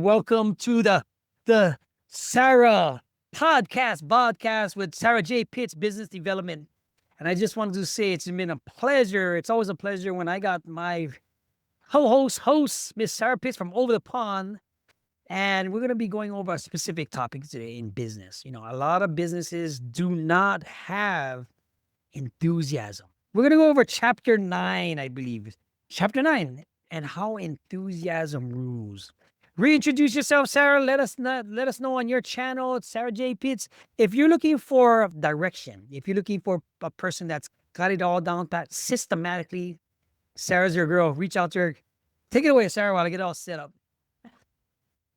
Welcome to the Sarah podcast with Sarah J. Pitts, Business Development. And I just wanted to say it's been a pleasure. It's always a pleasure when I got my host, Miss Sarah Pitts from over the pond. And we're going to be going over a specific topic today in business. You know, a lot of businesses do not have enthusiasm. We're going to go over chapter 9, I believe. Chapter 9, and how enthusiasm rules. Reintroduce yourself, Sarah. Let us know on your channel. It's Sarah J. Pitts. If you're looking for direction, if you're looking for a person that's got it all down pat systematically, Sarah's your girl. Reach out to her. Take it away, Sarah, while I get all set up.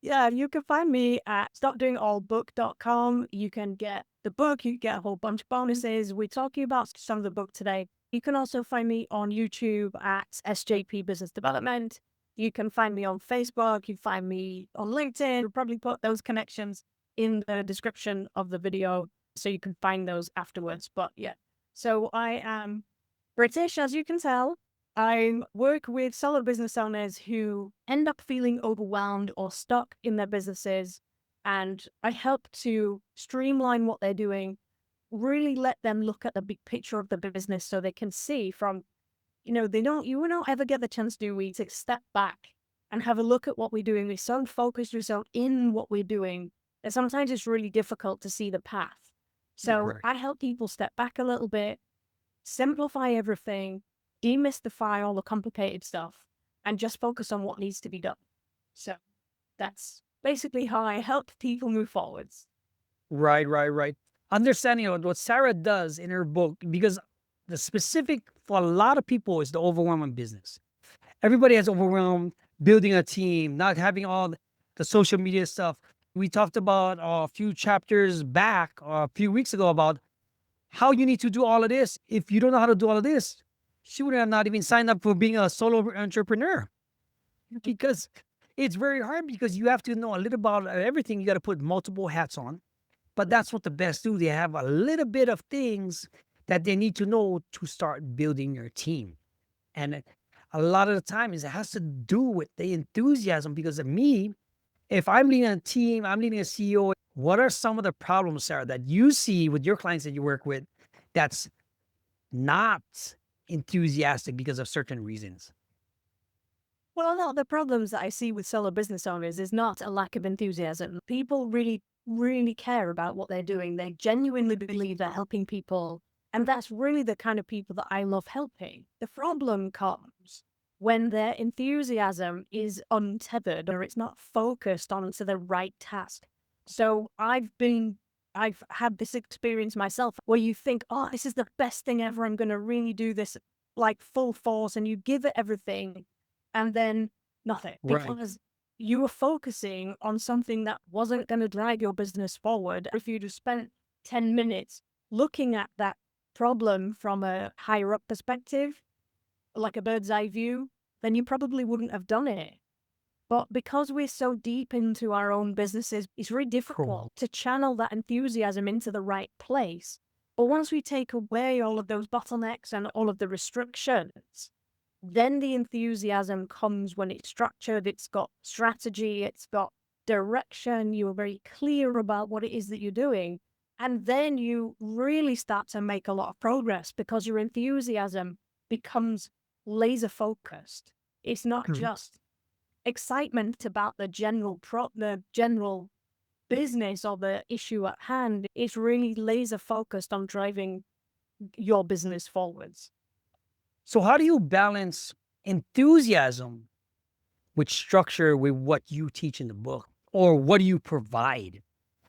Yeah, you can find me at stopdoingallbook.com. You can get the book, you can get a whole bunch of bonuses. We're talking about some of the book today. You can also find me on YouTube at SJP Business Development. You can find me on Facebook. You can find me on LinkedIn. We'll probably put those connections in the description of the video so you can find those afterwards. But yeah, so I am British, as you can tell. I work with solo business owners who end up feeling overwhelmed or stuck in their businesses, and I help to streamline what they're doing, really let them look at the big picture of the business so they can see from, you won't ever get the chance, do we, to step back and have a look at what we're doing. We're so focused, we're so in what we're doing that sometimes it's really difficult to see the path. So Right. I help people step back a little bit, simplify everything, demystify all the complicated stuff, and just focus on what needs to be done. So that's basically how I help people move forwards. Right. Understanding what Sarah does in her book, because the specific for a lot of people is the overwhelming business. Everybody has overwhelmed building a team, not having all the social media stuff. We talked about a few chapters back, or a few weeks ago, about how you need to do all of this. If you don't know how to do all of this, she would have not even signed up for being a solo entrepreneur, because it's very hard, because you have to know a little about everything. You got to put multiple hats on. But that's what the best do. They have a little bit of things that they need to know to start building your team. And a lot of the time it has to do with the enthusiasm, because of me, if I'm leading a team, I'm leading a CEO, what are some of the problems, Sarah, that you see with your clients that you work with that's not enthusiastic because of certain reasons? Well, a lot of the problems that I see with solo business owners is not a lack of enthusiasm. People really care about what they're doing. They genuinely believe they're helping people. And that's really the kind of people that I love helping. The problem comes when their enthusiasm is untethered or it's not focused onto the right task. So I've had this experience myself where you think, oh, this is the best thing ever. I'm going to really do this like full force, and you give it everything and then nothing, Right. because you were focusing on something that wasn't going to drive your business forward. If you'd have spent 10 minutes looking at that problem from a higher up perspective, like a bird's eye view, then you probably wouldn't have done it. But because we're so deep into our own businesses, it's very difficult to channel that enthusiasm into the right place. But once we take away all of those bottlenecks and all of the restrictions, then the enthusiasm comes when it's structured, it's got strategy, it's got direction, you're very clear about what it is that you're doing. And then you really start to make a lot of progress because your enthusiasm becomes laser focused. It's not just excitement about the general business or the issue at hand. It's really laser focused on driving your business forwards. So how do you balance enthusiasm with structure with what you teach in the book, or what do you provide?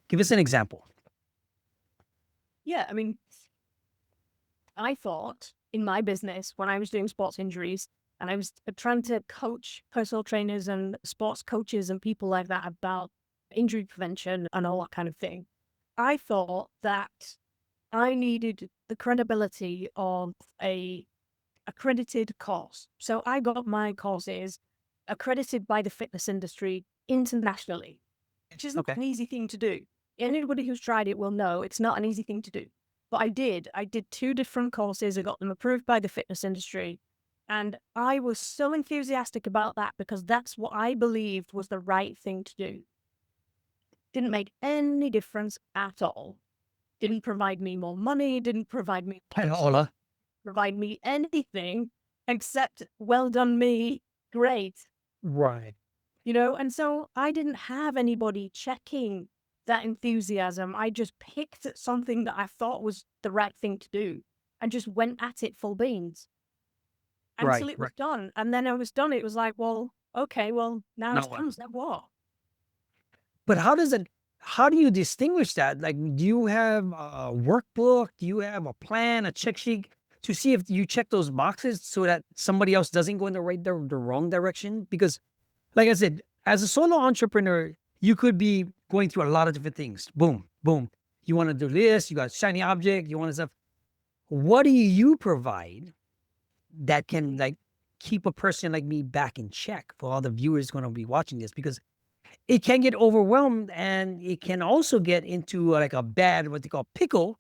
Give us an example. Yeah, I mean, I thought in my business when I was doing sports injuries and I was trying to coach personal trainers and sports coaches and people like that about injury prevention and all that kind of thing, I thought that I needed the credibility of a accredited course. So I got my courses accredited by the fitness industry internationally, which isn't an easy thing to do. Anybody who's tried it will know it's not an easy thing to do. But I did 2 different courses. I got them approved by the fitness industry. And I was so enthusiastic about that because that's what I believed was the right thing to do. Didn't make any difference at all. Didn't provide me more money, didn't provide me Ola. provide me anything except well done me, great. Right. And so I didn't have anybody checking that enthusiasm. I just picked at something that I thought was the right thing to do and just went at it full beans until Right. it was Right. done. And then I was done. It was like, well, okay, well, now Now it's what? done. Now what? But how do you distinguish that? Like, do you have a workbook? Do you have a plan, a check sheet to see if you check those boxes so that somebody else doesn't go in the wrong direction? Because, like I said, as a solo entrepreneur, you could be going through a lot of different things. Boom, boom. You want to do this, you got shiny object, you want to stuff. What do you provide that can like keep a person like me back in check for all the viewers going to be watching this? Because it can get overwhelmed and it can also get into like a bad, what they call pickle,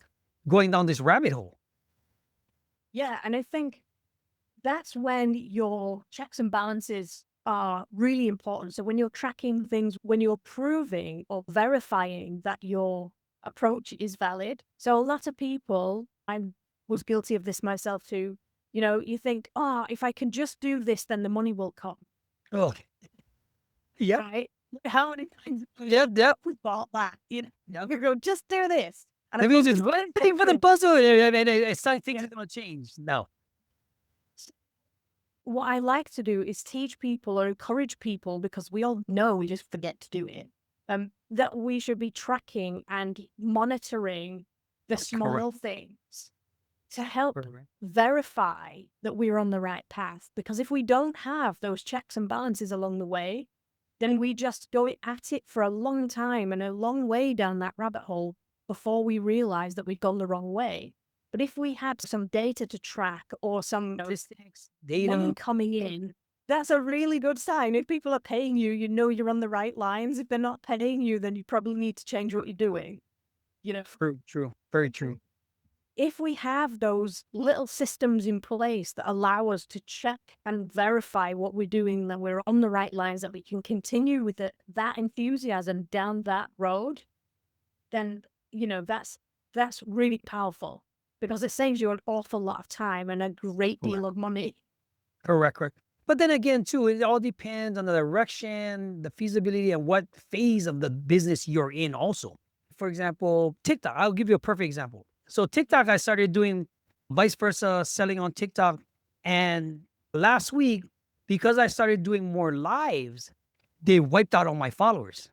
going down this rabbit hole. Yeah. And I think that's when your checks and balances are really important. So when you're tracking things, when you're proving or verifying that your approach is valid. So a lot of people, I was guilty of this myself too. You think, oh, if I can just do this, then the money will come, Oh, yep, right? How many times yep. we bought that? Yep. You go, just do this. And That of means course, it's one thing for the puzzle, and it's time things yeah. are going to change. No, What I like to do is teach people or encourage people, because we all know we just forget to do it, that we should be tracking and monitoring the correct. small things to help Correct. verify that we're on the right path. Because if we don't have those checks and balances along the way, then we just go at it for a long time and a long way down that rabbit hole before we realize that we've gone the wrong way. But if we had some data to track or some Statistics, money data. coming in, that's a really good sign. If people are paying you, you know you're on the right lines. If they're not paying you, then you probably need to change what you're doing. True, true, very true. If we have those little systems in place that allow us to check and verify what we're doing, that we're on the right lines, that we can continue with that enthusiasm down that road, then, that's really powerful, because it saves you an awful lot of time and a great deal of money. Correct, correct. But then again, too, it all depends on the direction, the feasibility, and what phase of the business you're in also. For example, TikTok. I'll give you a perfect example. So TikTok, I started doing vice versa selling on TikTok. And last week, because I started doing more lives, they wiped out all my followers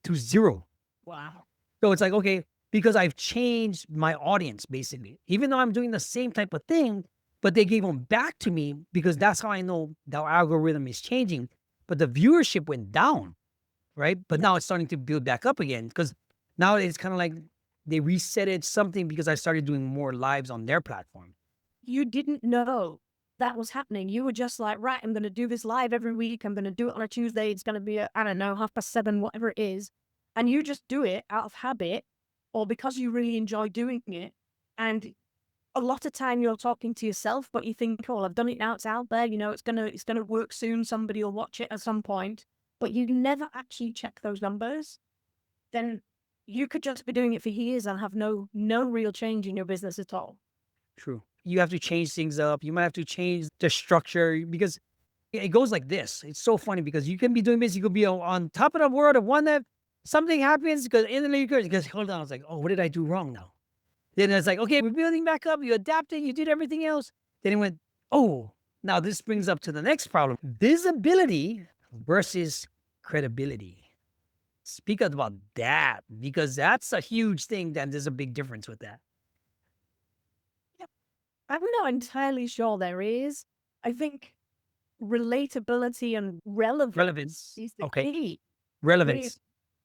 to zero. Wow. So it's like, okay, because I've changed my audience basically, even though I'm doing the same type of thing, but they gave them back to me because that's how I know the algorithm is changing. But the viewership went down, right? But now it's starting to build back up again because now it's kind of like they reset it something because I started doing more lives on their platform. You didn't know that was happening. You were just like, right, I'm going to do this live every week. I'm going to do it on a Tuesday. It's going to be, I don't know, 7:30, whatever it is. And you just do it out of habit or because you really enjoy doing it. And a lot of time you're talking to yourself, but you think, oh, I've done it now. It's out there. It's gonna work soon. Somebody will watch it at some point. But you never actually check those numbers. Then you could just be doing it for years and have no real change in your business at all. True. You have to change things up. You might have to change the structure because it goes like this. It's so funny because you can be doing this. You could be on top of the world of one that something happens because instantly you go, because hold on. It's like, oh, what did I do wrong now? Then it's like, okay, we're building back up. You adapted. You did everything else. Then it went, oh, now this brings up to the next problem: visibility versus credibility. Speak about that because that's a huge thing. Then there's a big difference with that. I'm not entirely sure there is. I think relatability and relevance Relevance. is the Okay. key. Relevance.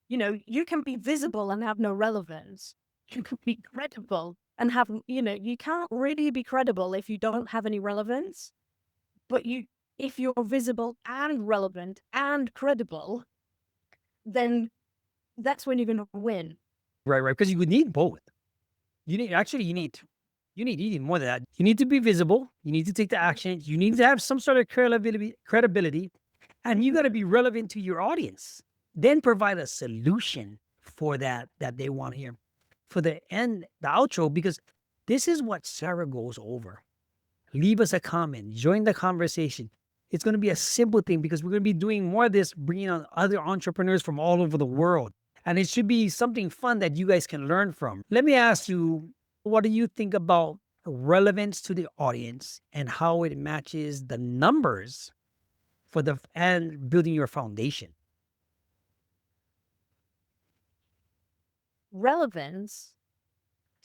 You can be visible and have no relevance. You can be credible and have, you can't really be credible if you don't have any relevance. But if you're visible and relevant and credible, then that's when you're going to win. Right, right. Because you would need both. You need actually you need You need more than that. You need to be visible. You need to take the action. You need to have some sort of credibility, and you got to be relevant to your audience. Then provide a solution for that they want to hear for the end, the outro, because this is what Sarah goes over. Leave us a comment, join the conversation. It's going to be a simple thing because we're going to be doing more of this, bringing on other entrepreneurs from all over the world. And it should be something fun that you guys can learn from. Let me ask you, what do you think about relevance to the audience and how it matches the numbers for the and building your foundation? Relevance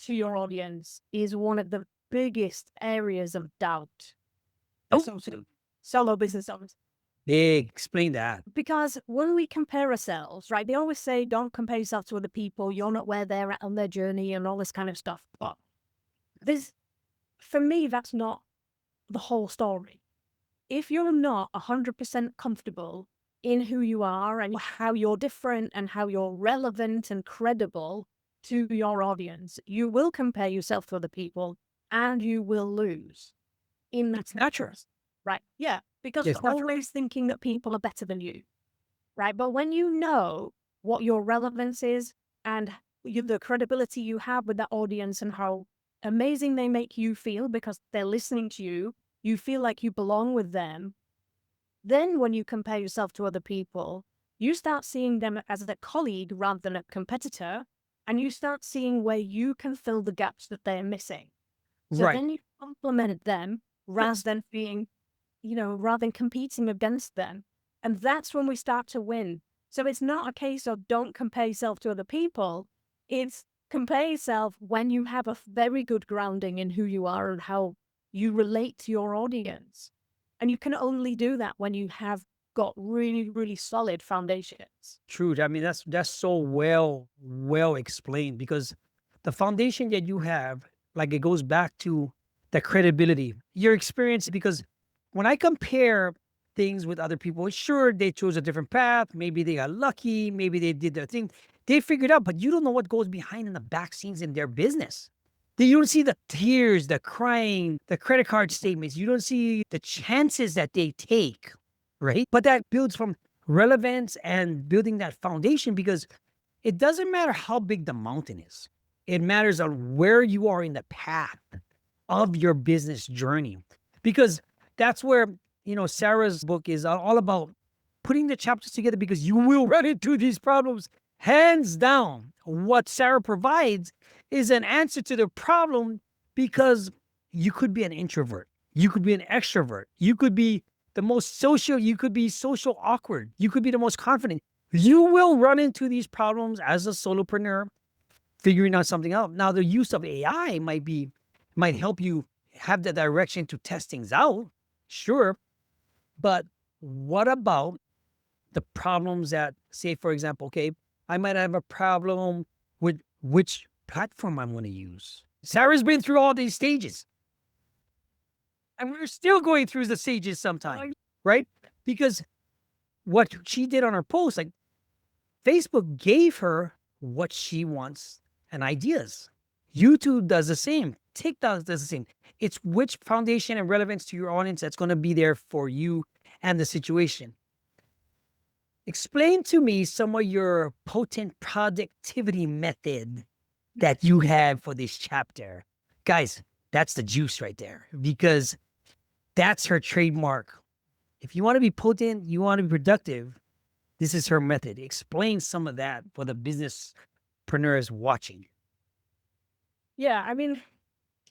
to your audience is one of the biggest areas of doubt. Oh, Solo business owners. big. Explain that. Because when we compare ourselves, right, they always say, don't compare yourself to other people. You're not where they're at on their journey and all this kind of stuff. But for me, that's not the whole story. If you're not 100% comfortable in who you are and how you're different and how you're relevant and credible to your audience, you will compare yourself to other people and you will lose. That's natural. Right. Yeah. Because Yes. you're always thinking that people are better than you. Right. But when you know what your relevance is and the credibility you have with that audience and how amazing they make you feel because they're listening to you, you feel like you belong with them. Then when you compare yourself to other people, you start seeing them as a colleague rather than a competitor. And you start seeing where you can fill the gaps that they're missing. So Right. then you complement them rather than being, rather than competing against them. And that's when we start to win. So it's not a case of don't compare yourself to other people. It's compare yourself when you have a very good grounding in who you are and how you relate to your audience. And you can only do that when you have got really, really solid foundations. True. I mean, that's so well explained because the foundation that you have, like it goes back to the credibility, your experience. Because when I compare things with other people, sure, they chose a different path. Maybe they got lucky. Maybe they did their thing. They figured out, but you don't know what goes behind in the back scenes in their business. You don't see the tears, the crying, the credit card statements. You don't see the chances that they take, right? But that builds from relevance and building that foundation because it doesn't matter how big the mountain is. It matters on where you are in the path of your business journey. Because that's where, Sarah's book is all about putting the chapters together because you will run into these problems. Hands down, what Sarah provides is an answer to the problem because you could be an introvert. You could be an extrovert. You could be the most social. You could be social awkward. You could be the most confident. You will run into these problems as a solopreneur, figuring out something out. Now, the use of AI might help you have the direction to test things out. Sure. But what about the problems that, say, for example, okay, I might have a problem with which platform I'm going to use. Sarah's been through all these stages. And we're still going through the stages sometimes, right? Because what she did on her post, like Facebook gave her what she wants and ideas. YouTube does the same. TikTok does the same. It's which foundation and relevance to your audience that's going to be there for you and the situation. Explain to me some of your potent productivity method that you have for this chapter. Guys, that's the juice right there because that's her trademark. If you want to be potent, you want to be productive, this is her method. Explain some of that for the businesspreneurs watching. Yeah, I mean,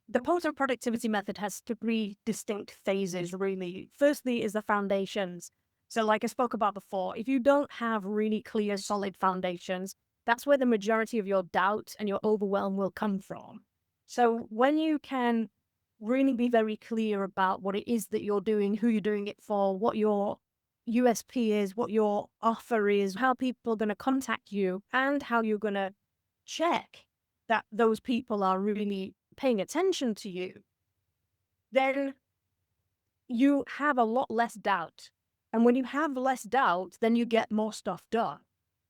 the potent productivity method has three distinct phases, really. Firstly is the foundations. So like I spoke about before, if you don't have really clear, solid foundations, that's where the majority of your doubt and your overwhelm will come from. So when you can really be very clear about what it is that you're doing, who you're doing it for, what your USP is, what your offer is, how people are going to contact you, and how you're going to check that those people are really paying attention to you, then you have a lot less doubt. And when you have less doubt, then you get more stuff done.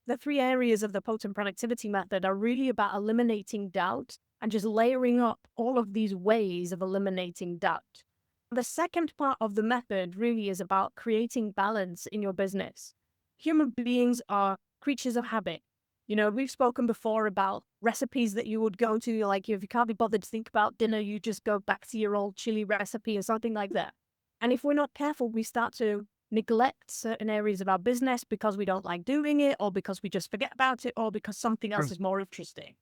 The three areas of the potent productivity method are really about eliminating doubt and just layering up all of these ways of eliminating doubt. The second part of the method really is about creating balance in your business. Human beings are creatures of habit. You know, we've spoken before about recipes that you would go to, like if you can't be bothered to think about dinner, you just go back to your old chili recipe or something like that. And if we're not careful, we start to neglect certain areas of our business because we don't like doing it, or because we just forget about it, or because something else True. is more interesting.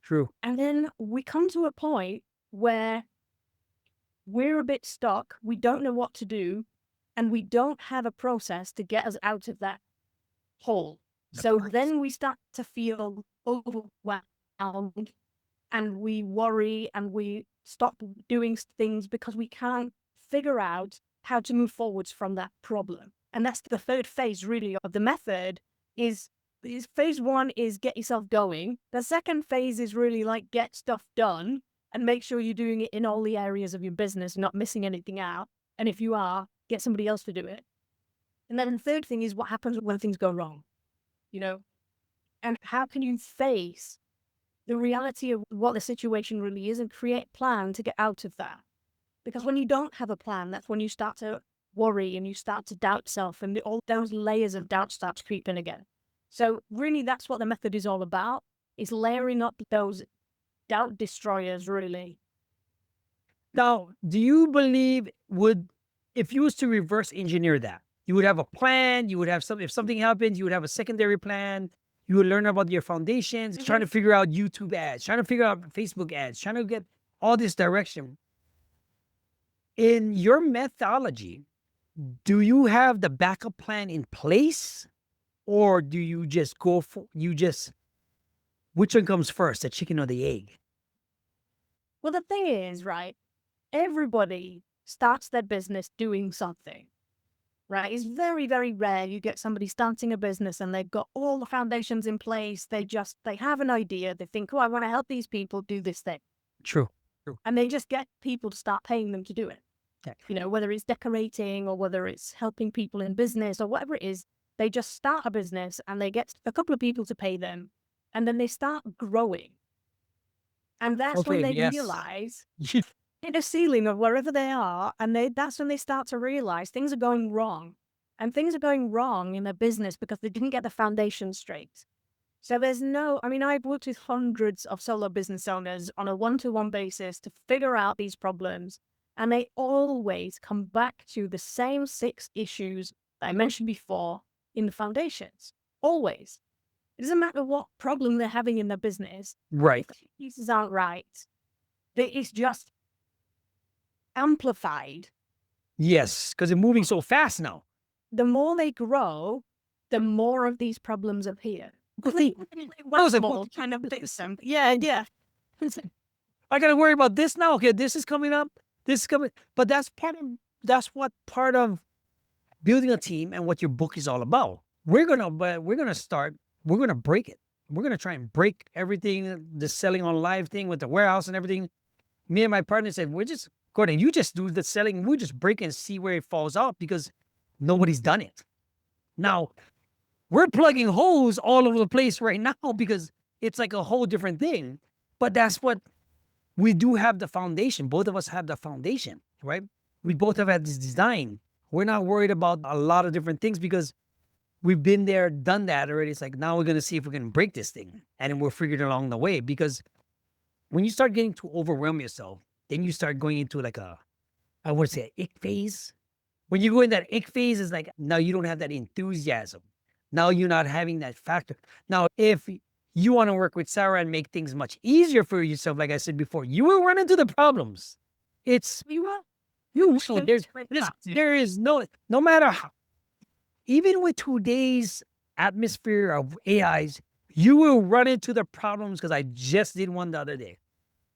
True. And then we come to a point where we're a bit stuck, we don't know what to do, and we don't have a process to get us out of that hole. So then we start to feel overwhelmed, and we worry, and we stop doing things because we can't figure out how to move forwards from that problem. And that's the third phase really of the method is phase one is get yourself going. The second phase is really like get stuff done and make sure you're doing it in all the areas of your business, not missing anything out. And if you are, get somebody else to do it. And then the third thing is what happens when things go wrong, you know, and how can you face the reality of what the situation really is and create a plan to get out of that. Because when you don't have a plan, that's when you start to worry and you start to doubt self, and all those layers of doubt start creeping again. So really that's what the method is all about, is layering up those doubt destroyers really. Now, do you believe if you was to reverse engineer that, you would have a plan, you would have if something happens, you would have a secondary plan, you would learn about your foundations, trying to figure out YouTube ads, trying to figure out Facebook ads, trying to get all this direction. In your methodology, do you have the backup plan in place, or do you just which one comes first, the chicken or the egg? Well, the thing is, right, everybody starts their business doing something, right? It's very, very rare you get somebody starting a business and they've got all the foundations in place. They have an idea. They think, oh, I want to help these people do this thing. True. True. And they just get people to start paying them to do it. Yeah. You know, whether it's decorating or whether it's helping people in business or whatever it is, they just start a business and they get a couple of people to pay them, and then they start growing. And that's when Okay, they yes. realize hit a ceiling of wherever they are, and that's when they start to realize things are going wrong. And things are going wrong in their business because they didn't get the foundation straight. So I've worked with hundreds of solo business owners on a one-to-one basis to figure out these problems. And they always come back to the same 6 issues that I mentioned before in the foundations. Always. It doesn't matter what problem they're having in their business. Right. If the pieces aren't right, it's just amplified. Yes, because they're moving so fast now. The more they grow, the more of these problems appear. Yeah. I got to worry about this now. Okay, this is coming up. This is coming. But that's what part of building a team and what your book is all about. We're gonna break it. We're gonna try and break everything, the selling on live thing with the warehouse and everything. Me and my partner said, Gordon, you just do the selling. We just break and see where it falls out because nobody's done it. Now, we're plugging holes all over the place right now because it's like a whole different thing. But that's what we do have the foundation. Both of us have the foundation, right? We both have had this design. We're not worried about a lot of different things because we've been there, done that already. It's like, now we're going to see if we can break this thing. And we'll figure it along the way. Because when you start getting to overwhelm yourself, then you start going into like I want to say an ick phase. When you go in that ick phase, it's like, now you don't have that enthusiasm. Now you're not having that factor. Now, if you want to work with Sarah and make things much easier for yourself, like I said before, you will run into the problems. There is no matter how, even with today's atmosphere of AIs, you will run into the problems because I just did one the other day.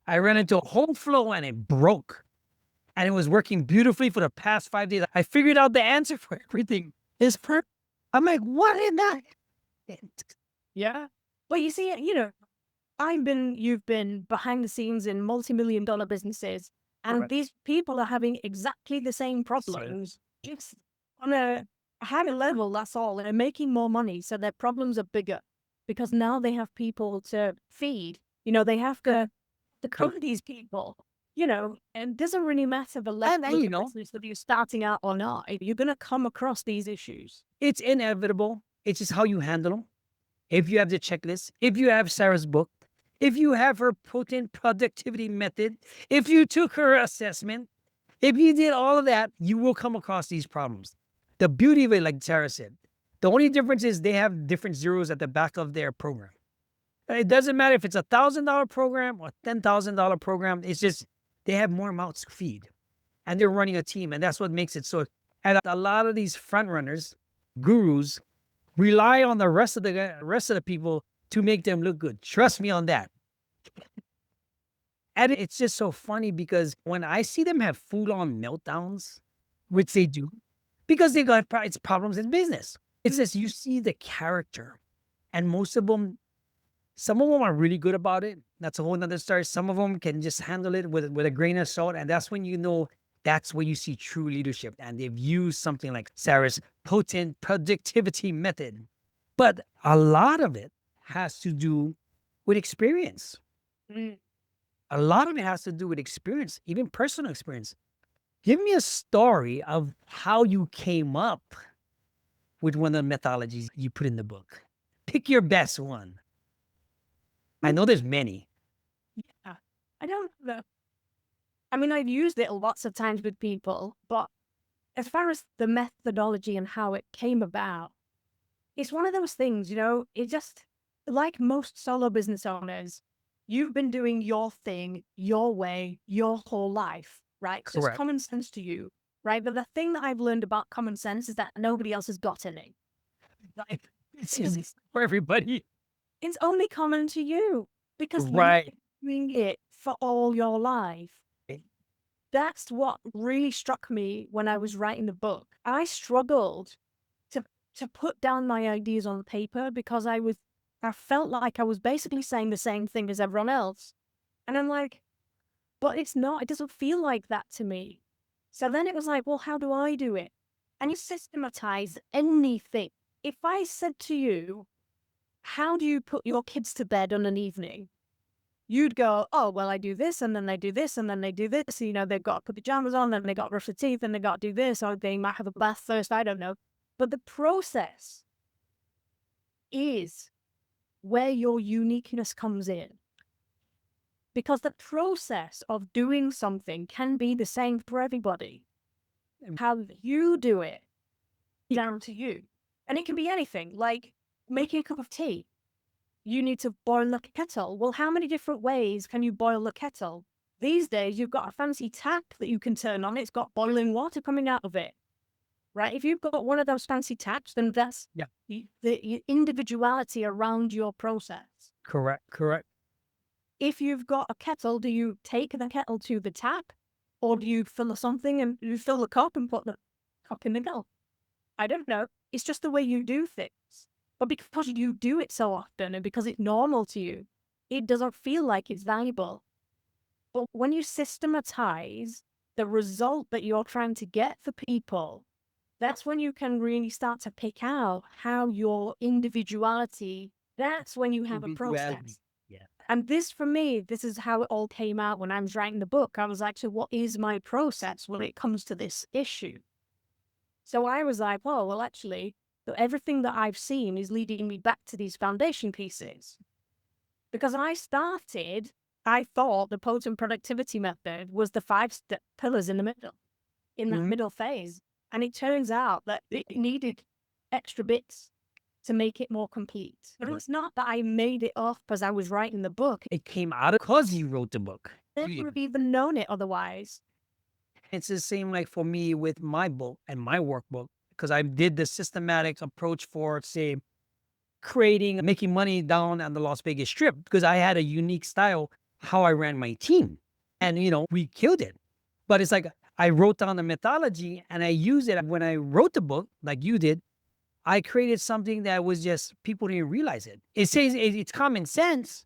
I ran into a whole flow and it broke. And it was working beautifully for the past 5 days. I figured out the answer for everything. It's perfect. I'm like, what in that? Yeah. Well, you see, you've been behind the scenes in multi-million-dollar businesses, and Correct. these people are having exactly the same problems. Just on a higher level, that's all. And they're making more money, so their problems are bigger because now they have people to feed. They have to to come to these people, and it doesn't really matter the level And of you the know, business that you're starting out or not. You're going to come across these issues. it's inevitable. It's just how you handle them. If you have the checklist, if you have Sarah's book, if you have her potent productivity method, if you took her assessment, if you did all of that, you will come across these problems. The beauty of it, like Sarah said, the only difference is they have different zeros at the back of their program. It doesn't matter if it's $1,000 program or $10,000 program. It's just they have more mouths to feed, and they're running a team, and that's what makes it so. And a lot of these front runners, gurus, rely on the rest of the people to make them look good. Trust me on that. And it's just so funny because when I see them have full-on meltdowns, which they do, because they got it's problems in business. It's just you see the character, and most of them, some of them are really good about it. That's a whole nother story. Some of them can just handle it with a grain of salt, and that's when you know that's where you see true leadership. And they've used something like Sarah's potent productivity method. But a lot of it has to do with experience. Mm. A lot of it has to do with experience, even personal experience. Give me a story of how you came up with one of the methodologies you put in the book. Pick your best one. I know there's many. Yeah. I don't know. I mean, I've used it lots of times with people, but as far as the methodology and how it came about, it's one of those things, it just, like most solo business owners, you've been doing your thing, your way, your whole life, right? So it's Correct. common sense to you, right? But the thing that I've learned about common sense is that nobody else has got any. Like, it's easy for everybody. It's only common to you because you've Right. been doing it for all your life. That's what really struck me when I was writing the book. I struggled to put down my ideas on paper because I felt like I was basically saying the same thing as everyone else. And I'm like, but it's not, it doesn't feel like that to me. So then it was like, well, how do I do it? And you systematize anything. If I said to you, how do you put your kids to bed on an evening? You'd go, oh, well, I do this, and then they do this, and then they do this. They've got to put pajamas on, then they got to brush their teeth, and they got to do this, or they might have a bath first. I don't know. But the process is where your uniqueness comes in. Because the process of doing something can be the same for everybody. How you do it is down to you. And it can be anything, like making a cup of tea. You need to boil a kettle. Well, how many different ways can you boil a kettle? These days, you've got a fancy tap that you can turn on. It's got boiling water coming out of it, right? If you've got one of those fancy taps, then that's the individuality around your process. Correct. If you've got a kettle, do you take the kettle to the tap, or do you fill something and you fill the cup and put the cup in the kettle? I don't know. It's just the way you do things. But because you do it so often and because it's normal to you, it doesn't feel like it's valuable. But when you systematize the result that you're trying to get for people, that's when you can really start to pick out how your individuality, that's when you have a process. Yeah. And this, for me, this is how it all came out when I was writing the book. I was like, so what is my process when it comes to this issue? So I was like, well, actually, everything that I've seen is leading me back to these foundation pieces. Because I thought the potent productivity method was the 5 pillars in the middle, in that middle phase. And it turns out that it needed extra bits to make it more complete. But it's not that I made it up as I was writing the book. It came out because you wrote the book. I never have even known it otherwise. It's the same like for me with my book and my workbook, because I did the systematic approach for, say, making money down on the Las Vegas Strip, because I had a unique style, how I ran my team. And, we killed it. But it's like I wrote down the methodology and I used it when I wrote the book, like you did. I created something that was just, people didn't realize it. It says it's common sense,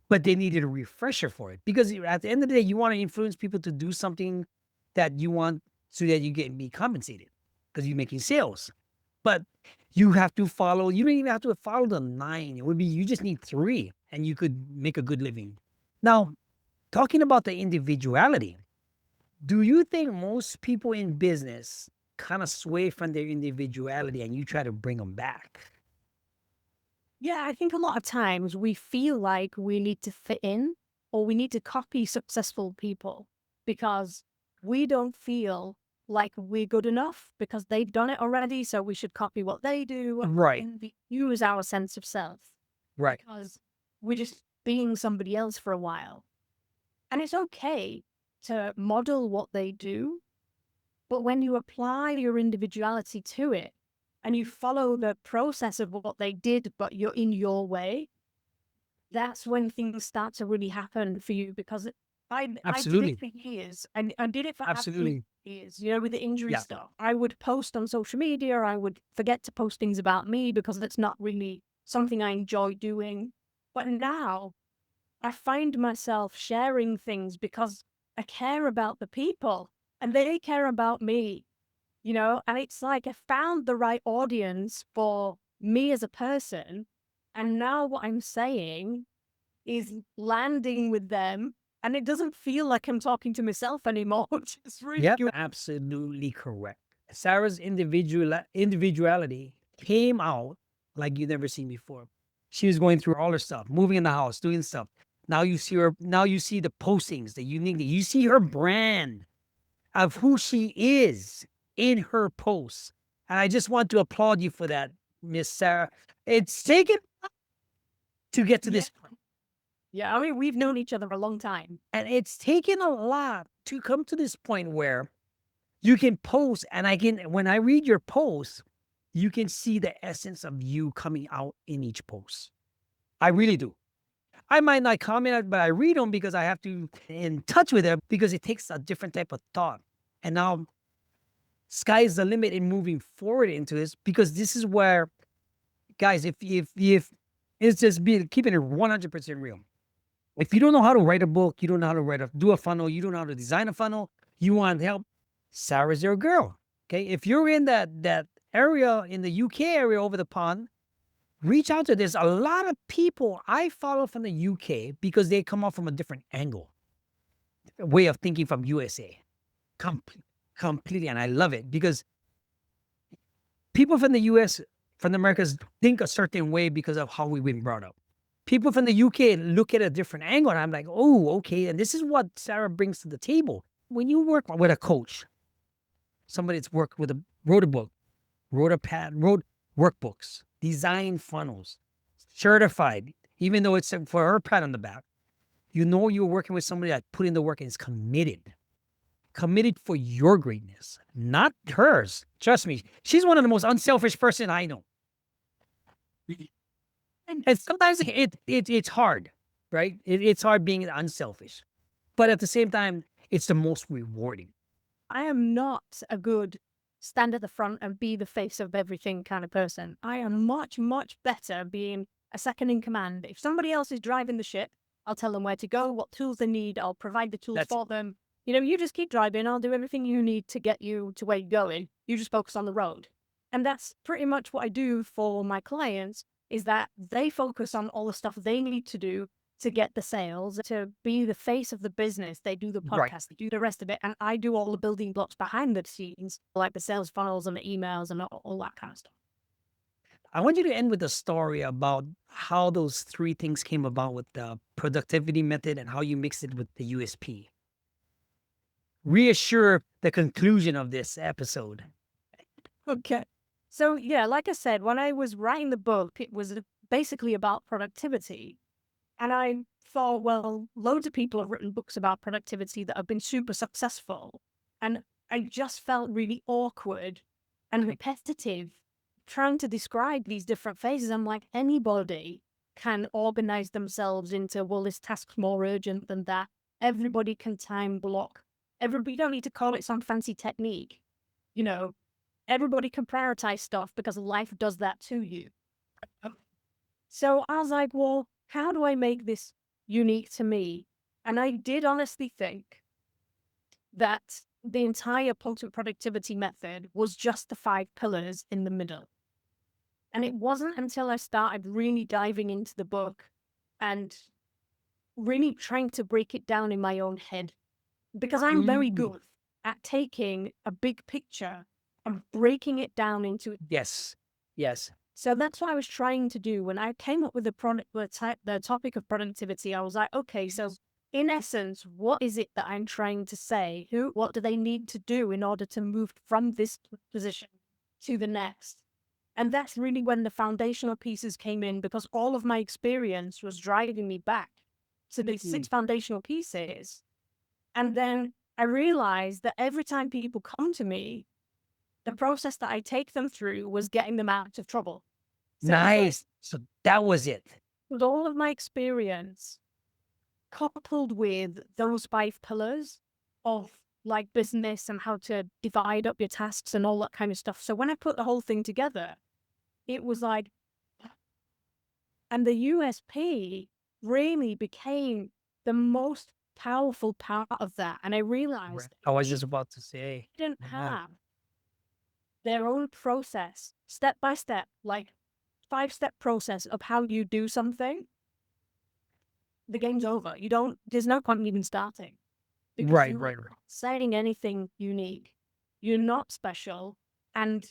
but they needed a refresher for it. Because at the end of the day, you want to influence people to do something that you want so that you be compensated because you're making sales. But you have to follow, you don't even have to follow the 9. It would be, you just need 3 and you could make a good living. Now, talking about the individuality, do you think most people in business kind of sway from their individuality and you try to bring them back? Yeah, I think a lot of times we feel like we need to fit in or we need to copy successful people because we don't feel like we're good enough because they've done it already. So we should copy what they do Right, and use our sense of self right. because we're just being somebody else for a while. And it's okay to model what they do, but when you apply your individuality to it and you follow the process of what they did, but you're in your way, that's when things start to really happen for you. Because I did it Absolutely. for years, and I did it for absolute Absolutely. years. You know, with the injury Yeah. stuff, I would post on social media. I would forget to post things about me because that's not really something I enjoy doing. But now I find myself sharing things because I care about the people and they care about me, you know? And it's like I found the right audience for me as a person. And now what I'm saying is landing with them. And it doesn't feel like I'm talking to myself anymore, which is really Yep. good. Absolutely correct. Sarah's individuality came out like you've never seen before. She was going through all her stuff, moving in the house, doing stuff. Now you see her, now you see the postings, the uniqueness. You see her brand of who she is in her posts. And I just want to applaud you for that, Miss Sarah. It's taken to get to Yeah. this point. Yeah. I mean, we've known each other a long time. And it's taken a lot to come to this point where you can post, and I can, when I read your posts, you can see the essence of you coming out in each post. I really do. I might not comment, but I read them because I have to in touch with them because it takes a different type of thought. And now sky is the limit in moving forward into this because this is where, guys, if it's just be keeping it 100% real. If you don't know how to write a book, you don't know how to do a funnel, you don't know how to design a funnel, you want help, Sarah's your girl. Okay. If you're in that area in the UK area over the pond, reach out to there's a lot of people I follow from the UK because they come off from a different angle, way of thinking from USA. Com- Completely. And I love it because people from the US, from the Americas, think a certain way because of how we've been brought up. People from the UK look at a different angle, and I'm like, oh, okay. And this is what Sarah brings to the table. When you work with a coach, somebody that's worked with wrote a book, wrote workbooks, designed funnels, certified, even though it's for her pat on the back, you know you're working with somebody that put in the work and is committed for your greatness, not hers. Trust me, she's one of the most unselfish person I know. And sometimes it's hard, right? It's hard being unselfish, but at the same time, it's the most rewarding. I am not a good stand at the front and be the face of everything kind of person. I am much, much better being a second in command. If somebody else is driving the ship, I'll tell them where to go, what tools they need. I'll provide the tools That's for them. You know, you just keep driving. I'll do everything you need to get you to where you're going. You just focus on the road. And that's pretty much what I do for my clients is that they focus on all the stuff they need to do to get the sales, to be the face of the business. They do the right. podcast, they do the rest of it. And I do all the building blocks behind the scenes, like the sales funnels and the emails and all that kind of stuff. I want you to end with a story about how those three things came about with the productivity method and how you mix it with the USP. Reassure the conclusion of this episode. Okay. So, yeah, like I said, when I was writing the book, it was basically about productivity. And I thought, well, loads of people have written books about productivity that have been super successful. And I just felt really awkward and repetitive trying to describe these different phases. I'm like, anybody can organize themselves into, well, this task's more urgent than that. Everybody can time block. Everybody, you don't need to call it some fancy technique. You know, everybody can prioritize stuff because life does that to you. So I was like, well, how do I make this unique to me? And I did honestly think that the entire potent productivity method was just the 5 pillars in the middle. And it wasn't until I started really diving into the book and really trying to break it down in my own head, because I'm very good at taking a big picture and breaking it down into. Yes. Yes. So that's what I was trying to do when I came up with the topic of productivity. I was like, okay, so in essence, what is it that I'm trying to say? What do they need to do in order to move from this position to the next? And that's really when the foundational pieces came in, because all of my experience was driving me back to these 6 foundational pieces. And then I realized that every time people come to me, the process that I take them through was getting them out of trouble. So Nice. So that was it. with all of my experience, coupled with those 5 pillars of like business and how to divide up your tasks and all that kind of stuff. So when I put the whole thing together, it was like, and the USP really became the most powerful part of that. And I realized I was just about to say. they didn't Yeah. have their own process, step by step, like 5-step process of how you do something. The game's over. There's no point in even starting. Because Right, you're right, not right. saying anything unique. You're not special. And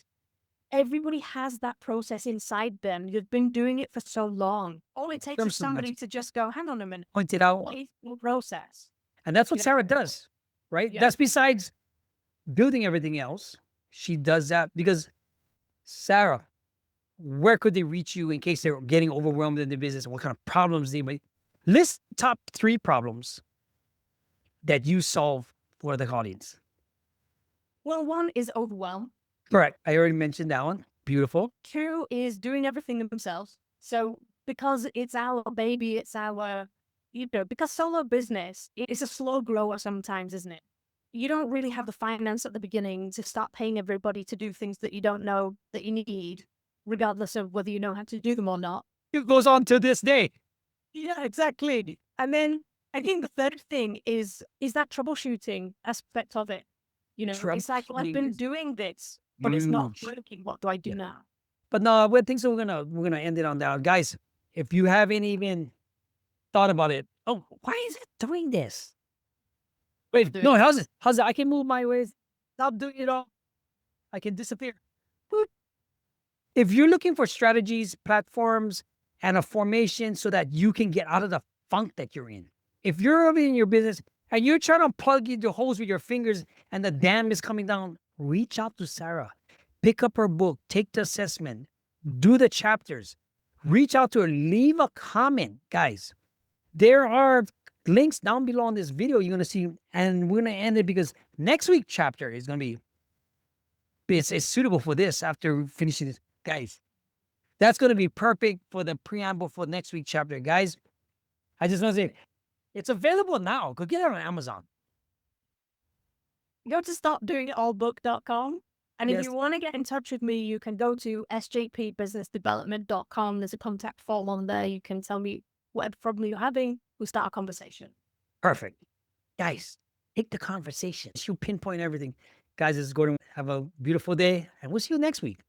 everybody has that process inside them. You've been doing it for so long. All it takes is somebody to just go, hang on a minute, Point it out. what is your process? And that's what Yeah. Sarah does, right? Yeah. That's besides building everything else. She does that because Sarah, where could they reach you in case they're getting overwhelmed in the business? What kind of problems they might list top 3 problems that you solve for the audience? Well, 1 is overwhelm. Correct. I already mentioned that one. Beautiful. 2 is doing everything themselves. So because it's our baby, it's our, because solo business is a slow grower sometimes, isn't it? You don't really have the finance at the beginning to start paying everybody to do things that you don't know that you need, regardless of whether you know how to do them or not. It goes on to this day. Yeah, exactly. And then I think the third thing is that troubleshooting aspect of it. It's like, well, I've been doing this, but it's not Huge. working. What do I do Yeah. now? But no, I think so. We're gonna end it on that, guys. If you haven't even thought about it, oh, why is it doing this? Wait, Do no, it. how's it? How's it? I can move my ways. Stop doing it all. I can disappear. Boop. If you're looking for strategies, platforms, and a formation so that you can get out of the funk that you're in, if you're already in your business and you're trying to plug the holes with your fingers and the dam is coming down, reach out to Sarah. Pick up her book, take the assessment, do the chapters, reach out to her, leave a comment, guys. There are links down below on this video you're going to see, and we're going to end it because next week's chapter is going to be, it's suitable for this after finishing this. Guys, that's going to be perfect for the preamble for next week's chapter. Guys, I just want to say, it's available now. Go get it on Amazon. Go to stopdoingitallbook.com. And if Yes. you want to get in touch with me, you can go to sjpbusinessdevelopment.com. There's a contact form on there. You can tell me whatever problem you're having. We'll start a conversation. Perfect. Guys, take the conversation. You pinpoint everything. Guys, this is Gordon. Have a beautiful day, and we'll see you next week.